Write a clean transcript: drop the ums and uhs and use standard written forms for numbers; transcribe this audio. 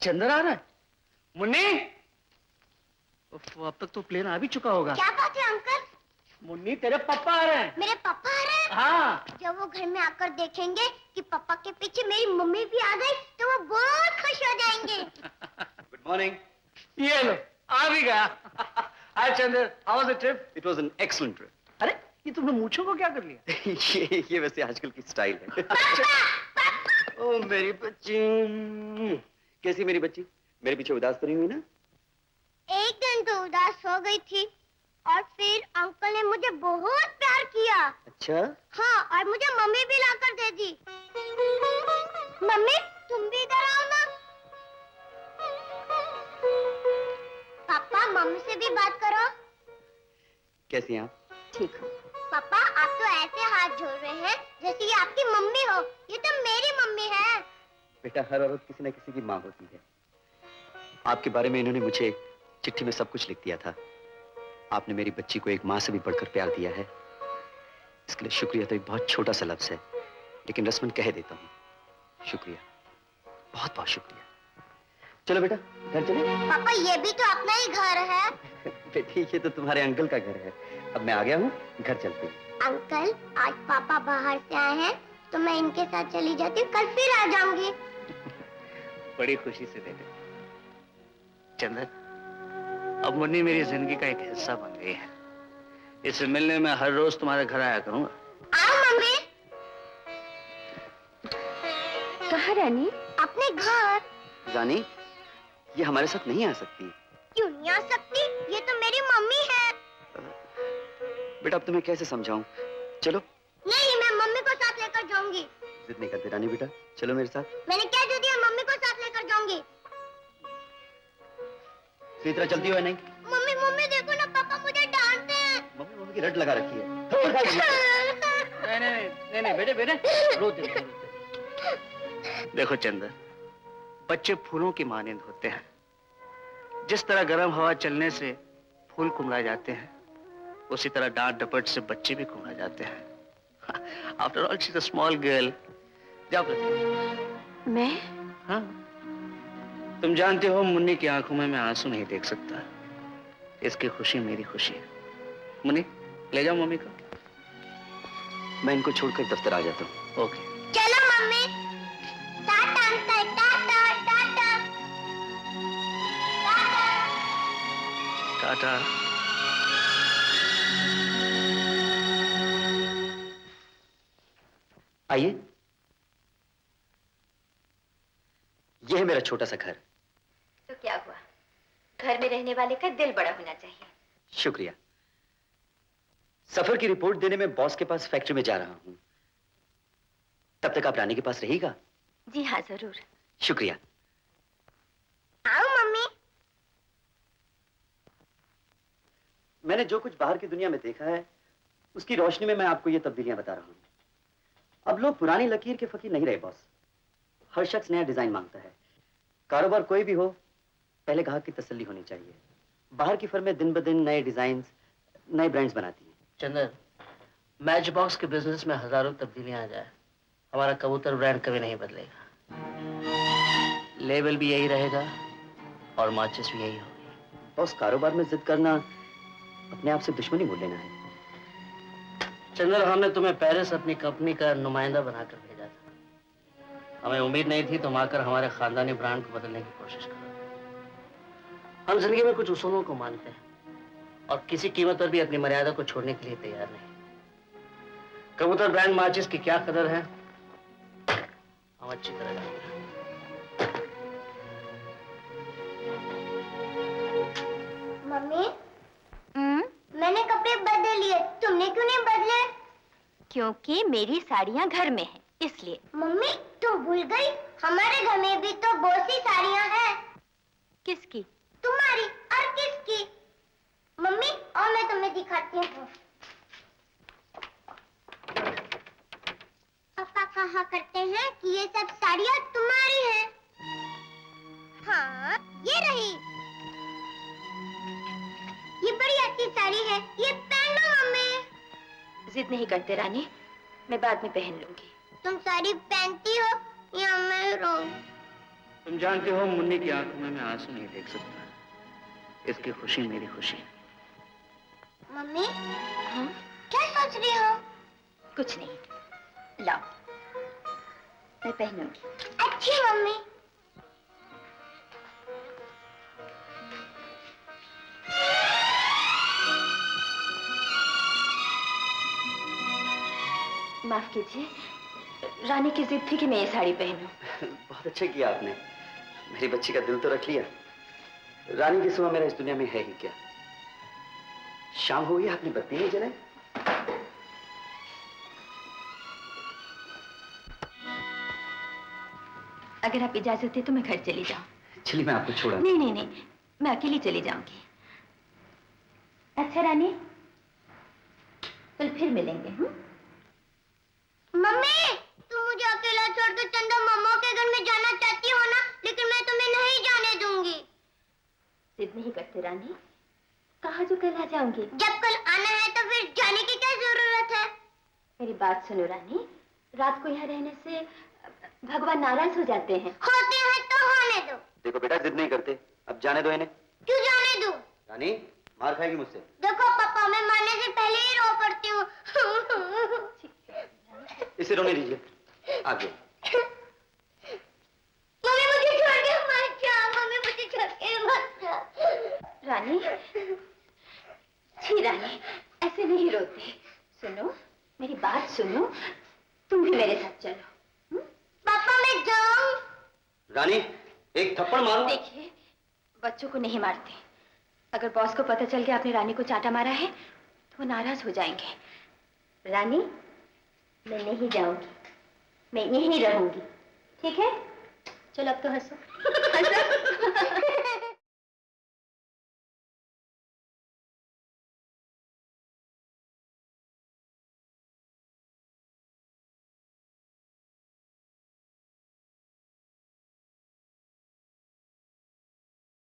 चंदर आ रहा है। मुन्नी, अब तक तो प्लेन आ भी चुका होगा। क्या बात है अंकल? मुन्नी, तेरे पापा आ रहे हैं। मेरे पापा आ रहे हैं? हाँ। जब वो घर में आकर देखेंगे कि पापा के पीछे मेरी मम्मी भी आ गई तो वो बहुत खुश हो जाएंगे। Good morning. ये लो, आ भी गया। Hi Chandar, how was the trip? It was an excellent trip. अरे, ये तुमने मूंछों को क्या कर लिया? ये वैसे आजकल की स्टाइल है। ओ मेरी बच्ची, कैसी मेरी बच्ची? मेरे पीछे उदास तो नहीं हुई ना? एक दिन तो उदास हो गई थी और फिर अंकल ने मुझे बहुत प्यार किया। अच्छा? हाँ, और मुझे मम्मी भी लाकर दे दी। मम्मी, तुम भी इधर आओ ना। पापा, मम्मी से भी बात करो। कैसी हैं आप? ठीक हो? पापा, आप तो ऐसे हाथ जोड़ रहे हैं जैसे ये आपकी मम्मी हो। ये तो मेरी मम्मी है। बेटा, हर औरत किसी न किसी की माँ होती है। आपके बारे में इन्होंने मुझे चिट्ठी में सब कुछ लिख दिया था। आपने मेरी बच्ची को एक माँ से भी बढ़कर प्यार दिया है। इसके लिए शुक्रिया तो एक बहुत छोटा सा लफ्ज है, लेकिन रस्मन कह देता हूँ। शुक्रिया, बहुत बहुत शुक्रिया। चलो बेटा, घर चले। पापा, ये भी तो अपना ही घर है। बेटी, ये तो तुम्हारे अंकल का घर है। अब मैं आ गया हूँ, घर चलते हैं। अंकल, आज पापा बाहर से आए हैं तो मैं इनके साथ चली जाती हूँ, कल फिर आ जाऊंगी। बड़ी खुशी से बेटे। चंदर, अब मुन्नी मेरी जिंदगी का एक हिस्सा बन गई है। इससे मिलने में हर रोज तुम्हारे घर आया करूंगा। आओ मम्मी। कहाँ रानी? अपने घर। रानी, ये हमारे साथ नहीं आ सकती। क्यों नहीं आ सकती? ये तो मेरी मम्मी है। बेटा, अब तुम्हें कैसे समझाऊं? चलो। नहीं, मैं मम्मी को साथ लेकर जाऊंगी। जिद नहीं करते रानी बेटा, चलो मेरे साथ। मैंने क्या जो दिया, मम्मी को साथ लेकर जाऊंगी। इतना चलती हो या नहीं? मम्मी, मम्मी देखो ना, पापा मुझे डांटते हैं। मम्मी की रट लगा रखी है। नहीं बेटे बेटे, रोते नहीं। देखो चंदर, बच्चे फूलों की मानिंद होते हैं। जिस तरह गर्म हवा चलने से फूल कुमला जाते हैं, उसी तरह डांट डपट से बच्चे भी कुमला जाते हैं। After all she is a small girl. जाओ प्रतीक। मैं? हाँ, तुम जानते हो मुन्नी की आंखों में मैं आंसू नहीं देख सकता। इसकी खुशी मेरी खुशी है। मुन्नी, ले जाओ मम्मी को। मैं इनको छोड़कर दफ्तर आ जाता हूँ। ओके। चलो मम्मी। टाटा अंकल, टाटा टाटा टाटा। आइए। यह है मेरा छोटा सा घर। तो क्या हुआ? घर में रहने वाले का दिल बड़ा होना चाहिए। शुक्रिया। सफर की रिपोर्ट देने में बॉस के पास फैक्ट्री में जा रहा हूं। तब तक आप रानी के पास रहिएगा? जी हाँ, जरूर। शुक्रिया। आओ मम्मी। मैंने जो कुछ बाहर की दुनिया में देखा है, उसकी रोशनी में मैं आपको ये तब्दीलियां बता रहा हूं। अब लोग पुरानी लकीर के फकीर नहीं रहे बॉस। हर शख्स नया डिजाइन मांगता है। कारोबार कोई भी हो, पहले ग्राहक की तसल्ली होनी चाहिए। बाहर की फर्में दिन ब दिन नए डिजाइन, नए ब्रांड्स बनाती हैं। चंदर, मैच बॉक्स के बिजनेस में हजारों तब्दीलियां आ जाए, हमारा कबूतर ब्रांड कभी नहीं बदलेगा। लेबल भी यही रहेगा और माचिस भी यही होगी। बॉस, कारोबार में जिद करना अपने आप से दुश्मनी बोल लेना है। चंदर, हमने तुम्हें पेरिस अपनी कंपनी का नुमाइंदा बनाकर भेजा था। हमें उम्मीद नहीं थी तुम आकर हमारे खानदानी ब्रांड को बदलने की कोशिश करोगे। हम जिंदगी में कुछ उसूलों को मानते हैं और किसी कीमत पर भी अपनी मर्यादा को छोड़ने के लिए तैयार नहीं। कबूतर ब्रांड माचिस की क्या कदर है, हम अच्छी तरह जानते हैं। मम्मी, मैंने कपड़े बदल लिए, तुमने क्यों नहीं बदले? क्योंकि मेरी साड़ियाँ घर में हैं, इसलिए। मम्मी, तुम भूल गई, हमारे घर में भी तो बहुत सी साड़ियाँ हैं। किसकी? तुम्हारी और किसकी? मम्मी, और मैं तुम्हें दिखाती हूँ। पापा कहा करते हैं कि ये सब साड़ियाँ तुम्हारी हैं। हाँ, ये रही। ये बड़ी अच्छी साड़ी है, ये पहन लो मम्मी। जिद नहीं करते रानी, मैं बाद में पहन लूंगी। तुम साड़ी पहनती हो या मैं रो? तुम जानते हो मुन्नी की आंखों में मैं आंसू नहीं देख सकता। इसकी खुशी मेरी खुशी है। मम्मी हाँ? क्या सोच रही हो? कुछ नहीं, लाओ मैं पहनूंगी। अच्छी मम्मी। माफ कीजिए, रानी की जिद थी कि मैं ये साड़ी पहनूं। बहुत अच्छा किया आपने, मेरी बच्ची का दिल तो रख लिया। रानी के सिवा मेरा इस दुनिया में है ही क्या। शाम हो गई, आपने बत्ती नहीं जलाई? अगर आप इजाजत दे तो मैं घर चली जाऊं। चलिए मैं आपको छोड़ा। नहीं नहीं नहीं, मैं अकेली चली जाऊंगी। अच्छा रानी, कल फिर मिलेंगे। मम्मी तुम मुझे अकेला छोड़ कर चंदा मामा के घर में जाना चाहती हो ना, लेकिन मैं तुम्हें नहीं जाने दूंगी। जिद नहीं करते रानी, कहा जो कल आ जाऊंगी। जब कल आना है तो फिर जाने की क्या जरूरत है? मेरी बात सुनो रानी, रात को यहाँ रहने से भगवान नाराज हो जाते हैं। होते हैं तो होने दो। देखो बेटा, जिद नहीं करते, अब जाने दो इन्हें। क्यों जाने दो? रानी मार खाएगी मुझसे। देखो पापा, मैं मारने से पहले ही रो पड़ती हूँ। इसे रोने दीजिए, आगे। मम्मी मुझे छोड़ के मत जाओ, मम्मी मुझे छोड़ के मत जाओ। रानी, छी रानी, ऐसे नहीं रोते। सुनो, मेरी बात सुनो, तुम भी मेरे साथ चलो। पापा मैं जाऊं? रानी एक थप्पड़ मारो। देखिए, बच्चों को नहीं मारते। अगर बॉस को पता चल गया आपने रानी को चांटा मारा है तो वो नाराज हो जाएंगे। रानी, मैं नहीं जाऊंगी, मैं यहीं रहूंगी। ठीक है? चलो अब तो हंसो। हंसो।